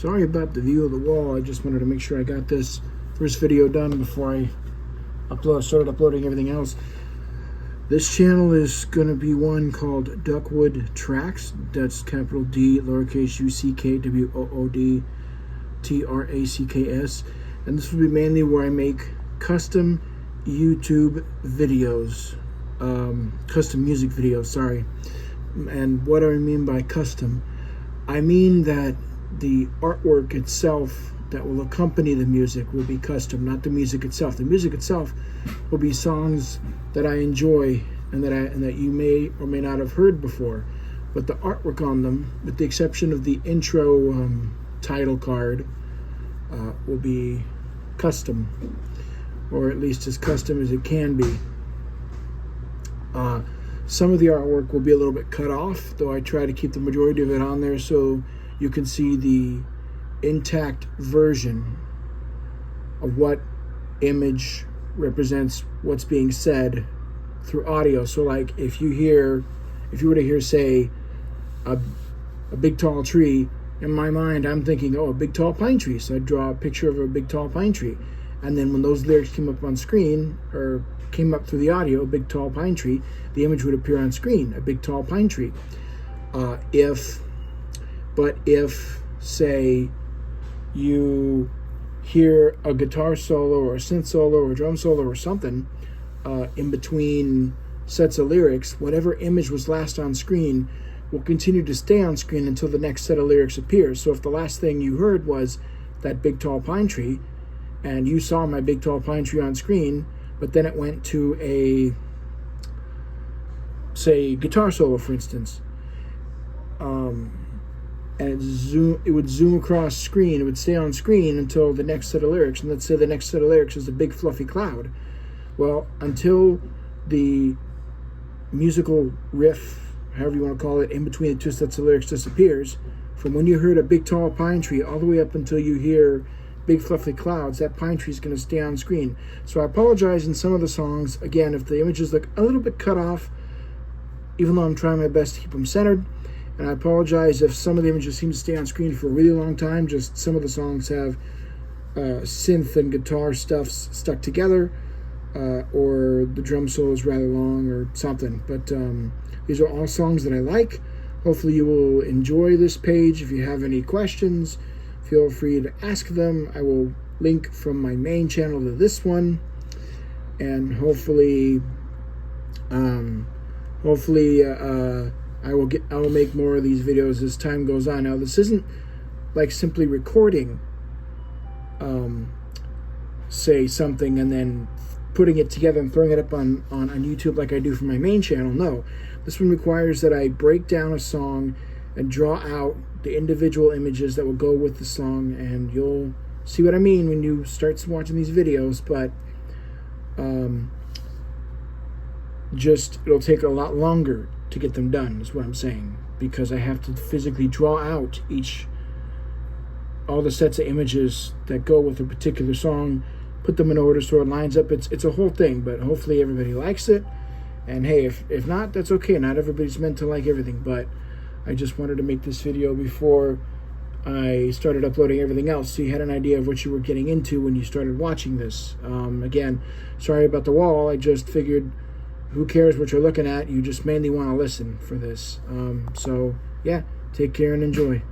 Sorry about the view of the wall. I just wanted to make sure I got this first video done before I started uploading everything else. This channel is going to be one called Duckwood Tracks. That's capital D, lowercase UCKWOOD TRACKS. And this will be mainly where I make custom YouTube videos. Custom music videos, sorry. And what do I mean by custom? I mean that the artwork itself that will accompany the music will be custom, not the music itself. The music itself will be songs that I enjoy and that you may or may not have heard before. But the artwork on them, with the exception of the intro title card, will be custom, or at least as custom as it can be. Some of the artwork will be a little bit cut off, though I try to keep the majority of it on there so you can see the intact version of what image represents what's being said through audio. So like if you were to hear, say, a big tall tree, in my mind I'm thinking, oh, a big tall pine tree, so I'd draw a picture of a big tall pine tree. And then when those lyrics came up on screen, or came up through the audio, a big tall pine tree, the image would appear on screen, a big tall pine tree. If say you hear a guitar solo or a synth solo or a drum solo or something in between sets of lyrics, whatever image was last on screen will continue to stay on screen until the next set of lyrics appears. So if the last thing you heard was that big tall pine tree, and you saw my big tall pine tree on screen, but then it went to a, say, guitar solo, for instance, and it would zoom across screen, it would stay on screen until the next set of lyrics, and let's say the next set of lyrics is a big fluffy cloud. Well, until the musical riff, however you want to call it, in between the two sets of lyrics disappears, from when you heard a big tall pine tree all the way up until you hear big fluffy clouds, that pine tree is going to stay on screen. So I apologize in some of the songs, again, if the images look a little bit cut off, even though I'm trying my best to keep them centered. And I apologize if some of the images seem to stay on screen for a really long time. Just some of the songs have synth and guitar stuff stuck together, or the drum solo is rather long or something. But these are all songs that I like. Hopefully you will enjoy this page. If you have any questions, feel free to ask them. I will link from my main channel to this one, and hopefully I will make more of these videos as time goes on. Now, this isn't like simply recording say something and then putting it together and throwing it up on YouTube like I do for my main channel. No, this one requires that I break down a song and draw out the individual images that will go with the song, and you'll see what I mean when you start watching these videos. But just it'll take a lot longer to get them done, is what I'm saying, because I have to physically draw out all the sets of images that go with a particular song, put them in order so it lines up. It's a whole thing, but hopefully everybody likes it. And hey, if not, that's okay. Not everybody's meant to like everything, but I just wanted to make this video before I started uploading everything else, so you had an idea of what you were getting into when you started watching this. Again, sorry about the wall. I just figured, who cares what you're looking at? You just mainly want to listen for this. So yeah, take care and enjoy.